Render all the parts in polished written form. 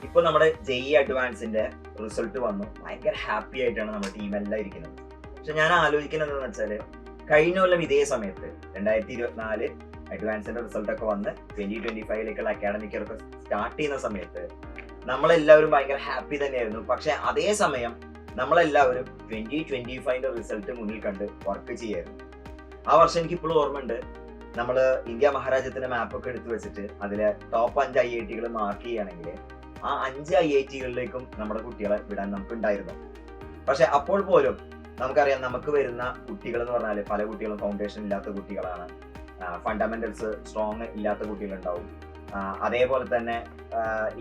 ഇപ്പൊ നമ്മുടെ JEE അഡ്വാൻസിന്റെ result വന്നു. ഭയങ്കര ഹാപ്പി ആയിട്ടാണ് നമ്മുടെ ടീം എല്ലാം ഇരിക്കുന്നത്. പക്ഷെ ഞാൻ ആലോചിക്കുന്നത് എന്താണെന്ന് വെച്ചാല്, കഴിഞ്ഞ കൊല്ലം ഇതേ സമയത്ത് 2024 അഡ്വാൻസിന്റെ റിസൾട്ട് ഒക്കെ വന്ന് 2025ലേക്കുള്ള അക്കാഡമിക് ഇയർ ഒക്കെ സ്റ്റാർട്ട് ചെയ്യുന്ന സമയത്ത് നമ്മളെല്ലാവരും ഭയങ്കര ഹാപ്പി തന്നെയായിരുന്നു. പക്ഷെ അതേ സമയം നമ്മളെല്ലാവരും 2025ന്റെ റിസൾട്ട് മുന്നിൽ കണ്ട് വർക്ക് ചെയ്യായിരുന്നു. ആ വർഷം എനിക്ക് ഇപ്പോഴും ഓർമ്മയുണ്ട്. നമ്മള് ഇന്ത്യ മഹാരാജ്യത്തിന്റെ മാപ്പൊക്കെ എടുത്തു വെച്ചിട്ട് അതിലെ ടോപ്പ് 5 IIT മാർക്ക് ചെയ്യുകയാണെങ്കിൽ ആ 5 IIT നമ്മുടെ കുട്ടികളെ വിടാൻ നമുക്ക് ഉണ്ടായിരുന്നു. പക്ഷെ അപ്പോൾ പോലും നമുക്കറിയാം, നമുക്ക് വരുന്ന കുട്ടികൾ എന്ന് പറഞ്ഞാൽ പല കുട്ടികളും ഫൗണ്ടേഷൻ ഇല്ലാത്ത കുട്ടികളാണ്, ഫണ്ടമെന്റൽസ് സ്ട്രോങ് ഇല്ലാത്ത കുട്ടികളുണ്ടാവും. അതേപോലെ തന്നെ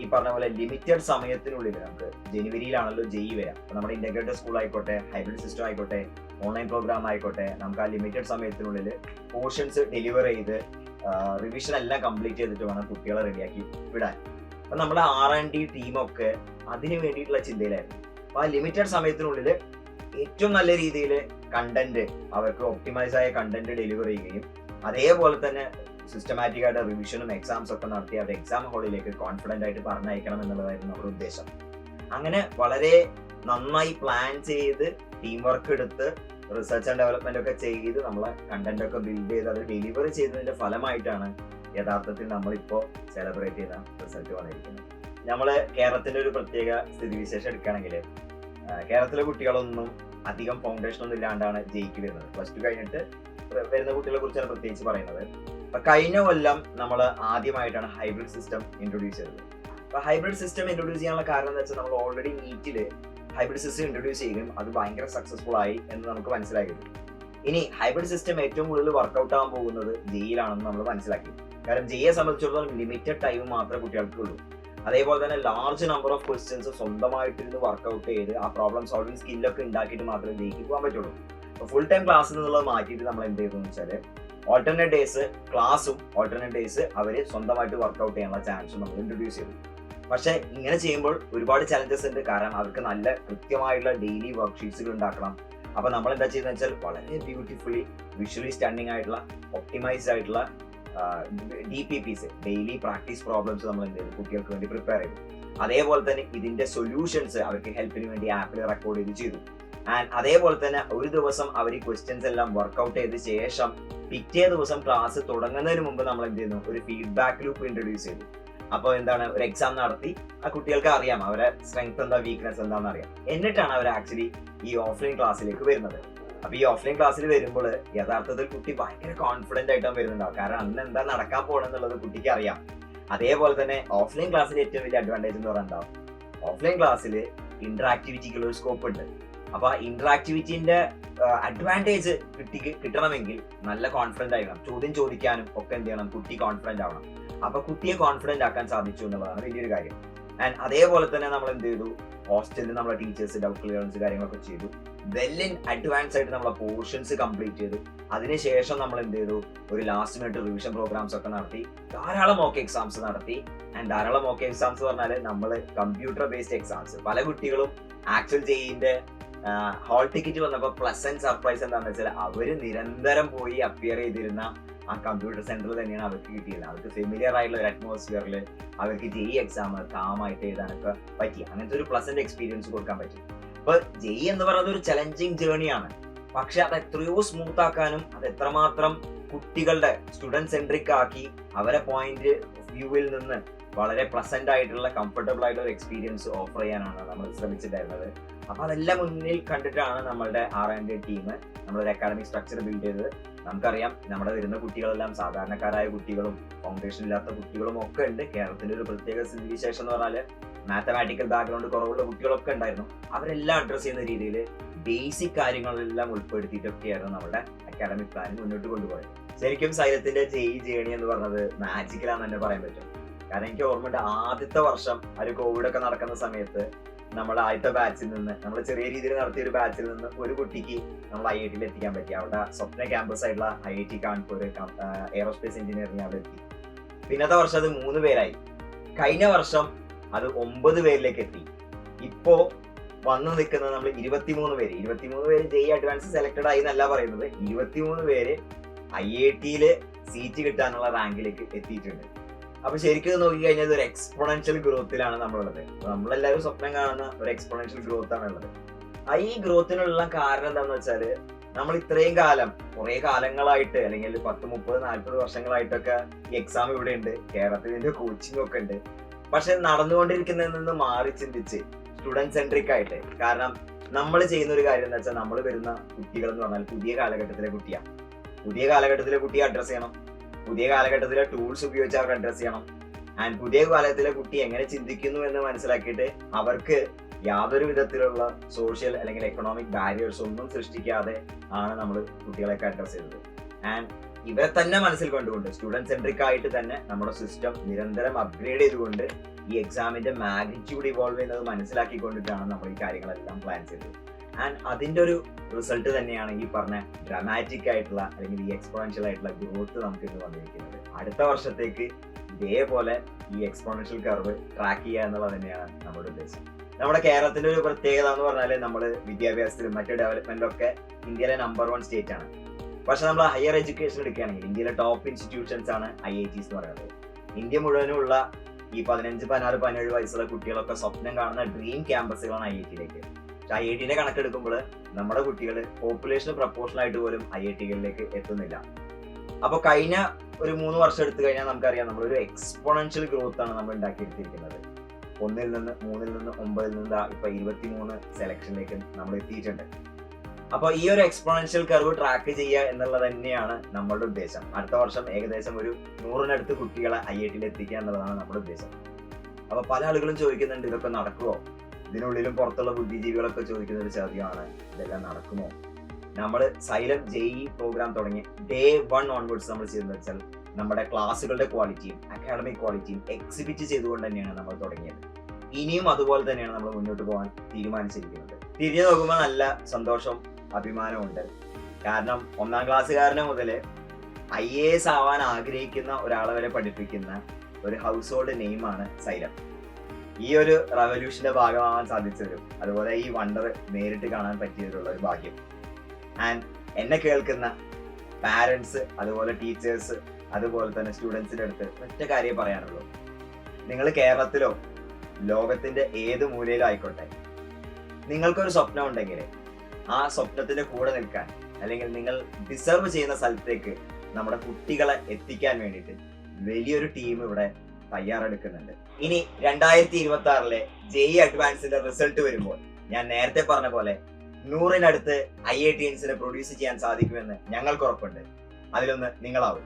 ഈ പറഞ്ഞ പോലെ ലിമിറ്റഡ് സമയത്തിനുള്ളിൽ നമുക്ക് ജനുവരിയിലാണല്ലോ JEE വരാം. നമ്മുടെ ഇന്റഗ്രേറ്റഡ് സ്കൂൾ ആയിക്കോട്ടെ, ഹൈബ്രിഡ് സിസ്റ്റം ആയിക്കോട്ടെ, ഓൺലൈൻ പ്രോഗ്രാം ആയിക്കോട്ടെ, നമുക്ക് ആ ലിമിറ്റഡ് സമയത്തിനുള്ളിൽ പോർഷൻസ് ഡെലിവർ ചെയ്ത് റിവിഷൻ എല്ലാം കംപ്ലീറ്റ് ചെയ്തിട്ട് വേണം കുട്ടികളെ റെഡിയാക്കി വിടാൻ. അപ്പൊ നമ്മുടെ R&D ടീമൊക്കെ അതിന് വേണ്ടിയിട്ടുള്ള ചിന്തയിലായിരുന്നു. അപ്പൊ ആ ലിമിറ്റഡ് സമയത്തിനുള്ളിൽ ഏറ്റവും നല്ല രീതിയിൽ കണ്ടന്റ്, അവർക്ക് ഒപ്റ്റിമൈസ് ആയ കണ്ടന്റ് ഡെലിവർ ചെയ്യുകയും അതേപോലെ തന്നെ സിസ്റ്റമാറ്റിക് ആയിട്ട് റിവിഷനും എക്സാംസ് ഒക്കെ നടത്തി അവരുടെ എക്സാം ഹാളിലേക്ക് കോൺഫിഡന്റ് ആയിട്ട് പറഞ്ഞയക്കണം എന്നുള്ളതായിരുന്നു നമ്മുടെ ഉദ്ദേശം. അങ്ങനെ വളരെ നന്നായി പ്ലാൻ ചെയ്ത് ടീം വർക്ക് എടുത്ത് റിസർച്ച് ആൻഡ് ഡെവലപ്മെന്റ് ഒക്കെ ചെയ്ത് നമ്മളെ കണ്ടന്റ് ഒക്കെ ബിൽഡ് ചെയ്ത് അത് ഡെലിവറി ചെയ്തതിന്റെ ഫലമായിട്ടാണ് യഥാർത്ഥത്തിൽ നമ്മളിപ്പോ സെലിബ്രേറ്റ് ചെയ്യുന്ന റിസൾട്ട് വന്നിരിക്കുന്നത്. നമ്മള് കേരളത്തിന്റെ ഒരു പ്രത്യേക സ്ഥിതിവിശേഷം എടുക്കുകയാണെങ്കിൽ, കേരളത്തിലെ കുട്ടികളൊന്നും അധികം ഫൗണ്ടേഷൻ ഒന്നും ഇല്ലാണ്ടാണ് JEEക്ക് വരുന്നത്. +2 കഴിഞ്ഞിട്ട് വരുന്ന കുട്ടികളെ കുറിച്ചാണ് പ്രത്യേകിച്ച് പറയുന്നത്. അപ്പൊ കഴിഞ്ഞ കൊല്ലം നമ്മൾ ആദ്യമായിട്ടാണ് ഹൈബ്രിഡ് സിസ്റ്റം ഇൻട്രൊഡ്യൂസ് ചെയ്തത്. അപ്പൊ ഹൈബ്രിഡ് സിസ്റ്റം ഇൻട്രൊഡ്യൂസ് ചെയ്യാനുള്ള കാരണം എന്ന് വെച്ചാൽ, നമ്മൾ ഓൾറെഡി നീറ്റില് ഹൈബ്രിഡ് സിസ്റ്റം ഇൻട്രൊഡ്യൂസ് ചെയ്യുകയും അത് ഭയങ്കര സക്സസ്ഫുൾ ആയി എന്ന് നമുക്ക് മനസ്സിലാക്കി. ഇനി ഹൈബ്രിഡ് സിസ്റ്റം ഏറ്റവും കൂടുതൽ വർക്ക്ഔട്ട് ആകാൻ പോകുന്നത് JEEലാണെന്ന് നമ്മൾ മനസ്സിലാക്കി. കാരണം JEE സംബന്ധിച്ചിടത്തോളം ലിമിറ്റഡ് ടൈം മാത്രമേ കുട്ടികൾക്കുള്ളൂ. അതേപോലെ തന്നെ ലാർജ് നമ്പർ ഓഫ് ക്വസ്റ്റ്യൻസ് സ്വന്തമായിട്ടിരുന്ന് വർക്ക്ഔട്ട് ചെയ്ത് ആ പ്രോബ്ലം സോൾവിംഗ് സ്കില്ലൊക്കെ ഉണ്ടാക്കിയിട്ട് മാത്രമേ JEEക്ക് പോകാൻ പറ്റുള്ളൂ. ഫുൾ ടൈം ക്ലാസ്സിൽ നിന്നുള്ളത് മാറ്റിയിട്ട് നമ്മൾ എന്ത് ചെയ്തു എന്ന് വെച്ചാൽ, ഓൾട്ടർനേറ്റ് ഡേയ്സ് ക്ലാസ്സും ഓൾട്ടർനേറ്റ് ഡേയ്സ് അവര് സ്വന്തമായിട്ട് വർക്ക്ഔട്ട് ചെയ്യാനുള്ള ചാൻസും നമ്മൾ ഇൻട്രൊഡ്യൂസ് ചെയ്തു. പക്ഷെ ഇങ്ങനെ ചെയ്യുമ്പോൾ ഒരുപാട് ചലഞ്ചസ് ഉണ്ട്. കാരണം അവർക്ക് നല്ല കൃത്യമായിട്ടുള്ള ഡെയിലി വർക്ക്ഷീറ്റ്സുകൾ ഉണ്ടാക്കണം. അപ്പൊ നമ്മൾ എന്താ ചെയ്യുന്നത് വെച്ചാൽ, വളരെ ബ്യൂട്ടിഫുള്ളി വിഷ്വലി സ്റ്റണ്ണിങ് ആയിട്ടുള്ള ഒപ്റ്റിമൈസ്ഡ് ആയിട്ടുള്ള DPPs ഡെയിലി പ്രാക്ടീസ് പ്രോബ്ലംസ് നമ്മൾ എന്ത് ചെയ്തു കുട്ടികൾക്ക് വേണ്ടി പ്രിപ്പയർ ചെയ്തു. അതേപോലെ തന്നെ ഇതിന്റെ സൊല്യൂഷൻസ് അവർക്ക് ഹെൽപ്പിന് വേണ്ടി ആപ്പിൽ റെക്കോർഡ് ചെയ്തു. ആൻഡ് അതേപോലെ തന്നെ ഒരു ദിവസം അവർ ഈ ക്വസ്റ്റ്യൻസ് എല്ലാം വർക്ക്ഔട്ട് ചെയ്ത ശേഷം പിറ്റേ ദിവസം ക്ലാസ് തുടങ്ങുന്നതിന് മുമ്പ് നമ്മൾ എന്ത് ചെയ്യുന്നു, ഒരു ഫീഡ്ബാക്ക് ലൂപ്പ് ഇൻട്രൊഡ്യൂസ് ചെയ്തു. അപ്പോൾ എന്താണ്, ഒരു എക്സാം നടത്തി ആ കുട്ടികൾക്ക് അറിയാം അവരെ സ്ട്രെങ്ത് എന്താ വീക്ക്നെസ് എന്താണെന്ന് അറിയാം. എന്നിട്ടാണ് അവർ ആക്ച്വലി ഈ ഓഫ്ലൈൻ ക്ലാസ്സിലേക്ക് വരുന്നത്. അപ്പൊ ഈ ഓഫ്ലൈൻ ക്ലാസ്സിൽ വരുമ്പോൾ യഥാർത്ഥത്തിൽ കുട്ടി ഭയങ്കര കോൺഫിഡന്റ് ആയിട്ടാണ് വരുന്നുണ്ടാവും. കാരണം അന്ന് എന്താ നടക്കാൻ പോകണമെന്നുള്ളത് കുട്ടിക്ക് അറിയാം. അതേപോലെ തന്നെ ഓഫ്ലൈൻ ക്ലാസ്സിൽ ഏറ്റവും വലിയ അഡ്വാൻറ്റേജ് എന്ന് പറയുന്നുണ്ടാവും, ഓഫ്ലൈൻ ക്ലാസ്സിൽ ഇന്ററാക്ടിവിറ്റിക്കുള്ള ഒരു സ്കോപ്പ് ഉണ്ട്. അപ്പൊ ആ ഇന്ററാക്ടിവിറ്റിന്റെ അഡ്വാൻറ്റേജ് കിട്ടണമെങ്കിൽ നല്ല കോൺഫിഡന്റ് ആയിരിക്കണം. ചോദ്യം ചോദിക്കാനും ഒക്കെ എന്ത് ചെയ്യണം, കുട്ടി കോൺഫിഡന്റ് ആവണം. അപ്പൊ കുട്ടിയെ കോൺഫിഡന്റ് ആക്കാൻ സാധിച്ചു എന്നുള്ളതാണ് വലിയൊരു കാര്യം. ആൻഡ് അതേപോലെ തന്നെ നമ്മൾ എന്ത് ചെയ്തു, ഹോസ്റ്റലിൽ നമ്മളെ ടീച്ചേഴ്സ് ഡൗട്ട് ക്ലിയറൻസ് കാര്യങ്ങളൊക്കെ ചെയ്തു. വെൽ ഇൻ അഡ്വാൻസ് ആയിട്ട് നമ്മളെ പോർഷൻസ് കംപ്ലീറ്റ് ചെയ്തു. അതിനുശേഷം നമ്മൾ എന്ത് ചെയ്തു, ഒരു ലാസ്റ്റ് മിനിറ്റ് റിവിഷൻ പ്രോഗ്രാംസ് ഒക്കെ നടത്തി, ധാരാളം മോക്ക് എക്സാംസ് നടത്തി. ആൻഡ് ധാരാളം മോക്ക് എക്സാംസ് പറഞ്ഞാൽ നമ്മൾ കമ്പ്യൂട്ടർ ബേസ്ഡ് എക്സാംസ്. പല കുട്ടികളും ആക്ച്വൽ JEEന്റെ ഹാൾ ടിക്കറ്റ് വന്നപ്പോൾ പ്ലസന്റ് സർപ്രൈസ് എന്താണെന്ന് വെച്ചാൽ, അവര് നിരന്തരം പോയി അപ്പിയർ ചെയ്തിരുന്ന ആ കമ്പ്യൂട്ടർ സെന്ററിൽ തന്നെയാണ് അവർക്ക് കിട്ടിയത്. അവർക്ക് ഫെമിലിയർ ആയിട്ടുള്ള ഒരു അറ്റ്മോസ്ഫിയറിൽ അവർക്ക് JEE എക്സാം കാമായിട്ട് എഴുതാനൊക്കെ പറ്റി. അങ്ങനത്തെ ഒരു പ്ലസന്റ് എക്സ്പീരിയൻസ് കൊടുക്കാൻ പറ്റി. അപ്പൊ JEE എന്ന് പറയുന്നത് ഒരു ചലഞ്ചിങ് ജേർണിയാണ്. പക്ഷെ അത് എത്രയോ സ്മൂത്ത് ആക്കാനും അത് എത്രമാത്രം കുട്ടികളുടെ സ്റ്റുഡന്റ് സെൻട്രിക് ആക്കി അവരെ പോയിന്റ് വ്യൂവിൽ നിന്ന് വളരെ പ്ലസന്റ് ആയിട്ടുള്ള കംഫർട്ടബിൾ ആയിട്ടുള്ള ഒരു എക്സ്പീരിയൻസ് ഓഫർ ചെയ്യാനാണ് നമ്മൾ ശ്രമിച്ചിട്ടുണ്ടായിരുന്നത്. അപ്പൊ അതെല്ലാം മുന്നിൽ കണ്ടിട്ടാണ് നമ്മളുടെ R&D ടീം നമ്മളൊരു അക്കാഡമിക് സ്ട്രക്ചർ ബിൽഡ് ചെയ്തത്. നമുക്കറിയാം, നമ്മുടെ വരുന്ന കുട്ടികളെല്ലാം സാധാരണക്കാരായ കുട്ടികളും ഫൗണ്ടേഷൻ ഇല്ലാത്ത കുട്ടികളും ഒക്കെ ഉണ്ട്. കേരളത്തിന്റെ ഒരു പ്രത്യേക സ്ഥിതിവിശേഷം എന്ന് പറഞ്ഞാൽ മാത്തമാറ്റിക്കൽ ബാക്ക്ഗ്രൗണ്ട് കുറവുള്ള കുട്ടികളൊക്കെ ഉണ്ടായിരുന്നു. അവരെല്ലാം അഡ്രസ് ചെയ്യുന്ന രീതിയിൽ ബേസിക് കാര്യങ്ങളെല്ലാം ഉൾപ്പെടുത്തിയിട്ടൊക്കെയായിരുന്നു നമ്മുടെ അക്കാഡമിക് പ്ലാൻ മുന്നോട്ട് കൊണ്ടുപോയത്. ശരിക്കും സൈലത്തിന്റെ JEE ജേണി എന്ന് പറഞ്ഞത് മാജിക്കലാന്ന് തന്നെ പറയാൻ പറ്റും. കാരണം എനിക്ക് ഓർമ്മയുണ്ട്, ആദ്യത്തെ വർഷം ഒരു കോവിഡ് ഒക്കെ നടക്കുന്ന സമയത്ത് നമ്മൾ ആദ്യത്തെ ബാച്ചിൽ നിന്ന്, നമ്മൾ ചെറിയ രീതിയിൽ നടത്തിയ ഒരു ബാച്ചിൽ നിന്ന് ഒരു കുട്ടിക്ക് നമ്മൾ IIT എത്തിക്കാൻ പറ്റി. അവിടെ സ്വപ്ന ക്യാമ്പസ് ആയിട്ടുള്ള IIT കാൺപൂർ എയറോസ്പേസ് എഞ്ചിനീയറിംഗ് അവിടെ എത്തി. പിന്നത്തെ വർഷം അത് 3 പേരായി. കഴിഞ്ഞ വർഷം അത് 9 പേരിലേക്ക് എത്തി. ഇപ്പോ വന്നു നിൽക്കുന്നത് നമ്മൾ 23 പേര്. 23 പേര് JEE അഡ്വാൻസ് സെലക്ടഡ് ആയി എന്നല്ല പറയുന്നത്, 23 പേര് IIT സീറ്റ് കിട്ടാനുള്ള റാങ്കിലേക്ക് എത്തിയിട്ടുണ്ട്. അപ്പൊ ശരിക്കും നോക്കിക്കഴിഞ്ഞാൽ ഒരു എക്സ്പോണൻഷ്യൽ ഗ്രോത്തിലാണ് നമ്മളുള്ളത്. നമ്മളെല്ലാവരും സ്വപ്നം കാണുന്ന ഒരു എക്സ്പോണൻഷ്യൽ ഗ്രോത്ത് ആണ് ഉള്ളത്. ഈ ഗ്രോത്തിനുള്ള കാരണം എന്താണെന്ന് വെച്ചാല്, നമ്മൾ ഇത്രയും കാലം കുറെ കാലങ്ങളായിട്ട് അല്ലെങ്കിൽ 10, 30, 40 വർഷങ്ങളായിട്ടൊക്കെ ഈ എക്സാം ഇവിടെ ഉണ്ട്, കേരളത്തിൽ ഇതിന്റെ കോച്ചിങ് ഒക്കെ ഉണ്ട്. പക്ഷെ നടന്നുകൊണ്ടിരിക്കുന്നതിൽ നിന്ന് മാറി ചിന്തിച്ച് സ്റ്റുഡന്റ് സെൻട്രിക് ആയിട്ട്, കാരണം നമ്മൾ ചെയ്യുന്ന ഒരു കാര്യം എന്താ വെച്ചാൽ, നമ്മൾ വരുന്ന കുട്ടികൾ എന്ന് പറഞ്ഞാൽ പുതിയ കാലഘട്ടത്തിലെ കുട്ടിയാണ്. പുതിയ കാലഘട്ടത്തിലെ കുട്ടിയെ അഡ്രസ് ചെയ്യണം, പുതിയ കാലഘട്ടത്തിലെ ടൂൾസ് ഉപയോഗിച്ച് അവർ അഡ്രസ് ചെയ്യണം. ആൻഡ് പുതിയ കാലത്തിലെ കുട്ടി എങ്ങനെ ചിന്തിക്കുന്നു എന്ന് മനസ്സിലാക്കിയിട്ട് അവർക്ക് യാതൊരു വിധത്തിലുള്ള സോഷ്യൽ അല്ലെങ്കിൽ എക്കണോമിക് ബാരിയേഴ്സ് ഒന്നും സൃഷ്ടിക്കാതെ ആണ് നമ്മൾ കുട്ടികളെയൊക്കെ അഡ്രസ് ചെയ്തത്. ആൻഡ് ഇവരെ തന്നെ മനസ്സിൽ കണ്ടുകൊണ്ട് സ്റ്റുഡന്റ് സെൻട്രിക് ആയിട്ട് തന്നെ നമ്മുടെ സിസ്റ്റം നിരന്തരം അപ്ഗ്രേഡ് ചെയ്തുകൊണ്ട് ഈ എക്സാമിന്റെ മാഗ്നിറ്റ്യൂഡ് ഇവോൾവ് ചെയ്യുന്നത് മനസ്സിലാക്കിക്കൊണ്ടിട്ടാണ് നമ്മൾ ഈ കാര്യങ്ങളെല്ലാം പ്ലാൻ ചെയ്തത്. ആൻഡ് അതിന്റെ ഒരു റിസൾട്ട് തന്നെയാണ് ഈ പറഞ്ഞ ഡ്രാമാറ്റിക് ആയിട്ടുള്ള അല്ലെങ്കിൽ ഈ എക്സ്പോണൻഷ്യൽ ആയിട്ടുള്ള ഗ്രോത്ത് നമുക്ക് ഇന്ന് വന്നിരിക്കുന്നത്. അടുത്ത വർഷത്തേക്ക് ഇതേപോലെ ഈ എക്സ്പോണൻഷ്യൽ കർവ് ട്രാക്ക് ചെയ്യുക എന്നുള്ളത് തന്നെയാണ് നമ്മുടെ ഉദ്ദേശം. നമ്മുടെ കേരളത്തിന്റെ ഒരു പ്രത്യേകത എന്ന് പറഞ്ഞാൽ, നമ്മൾ വിദ്യാഭ്യാസത്തിലും മറ്റു ഡെവലപ്മെന്റിലും ഒക്കെ ഇന്ത്യയിലെ നമ്പർ 1 സ്റ്റേറ്റ് ആണ്. പക്ഷെ നമ്മൾ ഹയർ എഡ്യൂക്കേഷൻ എടുക്കുകയാണെങ്കിൽ ഇന്ത്യയിലെ ടോപ്പ് ഇൻസ്റ്റിറ്റ്യൂഷൻസ് ആണ് IITs എന്ന് പറയുന്നത്. ഇന്ത്യ മുഴുവനുള്ള ഈ 15, 16, 17 വയസ്സുള്ള കുട്ടികളൊക്കെ സ്വപ്നം കാണുന്ന ഡ്രീം ക്യാമ്പസുകളാണ് IIT-യിലേക്ക്. പക്ഷെ IIT-യുടെ കണക്കെടുക്കുമ്പോൾ നമ്മുടെ കുട്ടികൾ പോപ്പുലേഷൻ പ്രപ്പോർഷണൽ ആയിട്ട് പോലും IIT-കളിലേക്ക് എത്തുന്നില്ല. അപ്പൊ കഴിഞ്ഞ ഒരു 3 വർഷം എടുത്തു കഴിഞ്ഞാൽ നമുക്കറിയാം, നമ്മളൊരു എക്സ്പോണൻഷ്യൽ ഗ്രോത്ത് ആണ് നമ്മൾ ഉണ്ടാക്കിയെടുത്തിരിക്കുന്നത്. 1 ൽ നിന്ന് 3 ൽ നിന്ന് 9 ൽ നിന്ന് ഇപ്പൊ 23 സെലക്ഷനിലേക്ക് നമ്മൾ എത്തിയിട്ടുണ്ട്. അപ്പൊ ഈ ഒരു എക്സ്പോണൻഷ്യൽ കർവ് ട്രാക്ക് ചെയ്യുക എന്നുള്ളത് തന്നെയാണ് നമ്മളുടെ ഉദ്ദേശം. അടുത്ത വർഷം ഏകദേശം ഒരു 100-നടുത്ത് കുട്ടികളെ IIT-യിൽ എത്തിക്കുക എന്നുള്ളതാണ് നമ്മുടെ ഉദ്ദേശം. അപ്പൊ പല ആളുകളും ചോദിക്കുന്നുണ്ട്, ഇതൊക്കെ നടക്കുമോ? ഇതിനുള്ളിലും പുറത്തുള്ള ബുദ്ധിജീവികളൊക്കെ ചോദിക്കുന്ന ഒരു ചോദ്യമാണ്, ഇതെല്ലാം നടക്കുമോ? നമ്മൾ സൈലം JEE പ്രോഗ്രാം തുടങ്ങി ഡേ 1 ഓൺവേർഡ്സ് നമ്മൾ ചെയ്തെന്ന് വെച്ചാൽ നമ്മുടെ ക്ലാസ്സുകളുടെ ക്വാളിറ്റിയും അക്കാഡമിക് ക്വാളിറ്റിയും എക്സിബിറ്റ് ചെയ്തുകൊണ്ട് തന്നെയാണ് നമ്മൾ തുടങ്ങിയത്. ഇനിയും അതുപോലെ തന്നെയാണ് നമ്മൾ മുന്നോട്ട് പോകാൻ തീരുമാനിച്ചിരിക്കുന്നത്. തിരിഞ്ഞു നോക്കുമ്പോൾ നല്ല സന്തോഷം, അഭിമാനമുണ്ട്. കാരണം 1ാം ക്ലാസ്സുകാരനെ മുതൽ IAS ആവാൻ ആഗ്രഹിക്കുന്ന ഒരാളെ വരെ പഠിപ്പിക്കുന്ന ഒരു ഹൗസ് ഹോൾഡ് നെയിമാണ് സൈലം. ഈ ഒരു റവല്യൂഷന്റെ ഭാഗമാവാൻ സാധിച്ചവരും അതുപോലെ ഈ വണ്ടർ നേരിട്ട് കാണാൻ പറ്റിയതിലുള്ള ഒരു ഭാഗ്യം. ആൻഡ് എന്നെ കേൾക്കുന്ന പാരന്റ്സ്, അതുപോലെ ടീച്ചേഴ്സ്, അതുപോലെ തന്നെ സ്റ്റുഡൻസിന്റെ അടുത്ത് ഒറ്റ കാര്യം പറയാനുള്ളൂ. നിങ്ങൾ കേരളത്തിലോ ലോകത്തിന്റെ ഏത് മൂലയിലോ ആയിക്കോട്ടെ, നിങ്ങൾക്കൊരു സ്വപ്നം ഉണ്ടെങ്കിൽ ആ സ്വപ്നത്തിന്റെ കൂടെ നിൽക്കാൻ, അല്ലെങ്കിൽ നിങ്ങൾ ഡിസർവ് ചെയ്യുന്ന സ്ഥലത്തേക്ക് നമ്മുടെ കുട്ടികളെ എത്തിക്കാൻ വേണ്ടിയിട്ട് വലിയൊരു ടീം ഇവിടെ തയ്യാറെടുക്കുന്നുണ്ട്. ഇനി 2026-ലെ JEE അഡ്വാൻസിന്റെ റിസൾട്ട് വരുമ്പോൾ ഞാൻ നേരത്തെ പറഞ്ഞ പോലെ 100-നടുത്ത് IITians പ്രൊഡ്യൂസ് ചെയ്യാൻ സാധിക്കുമെന്ന് ഞങ്ങൾക്ക് ഉറപ്പുണ്ട്. അതിലൊന്ന് നിങ്ങളാവും.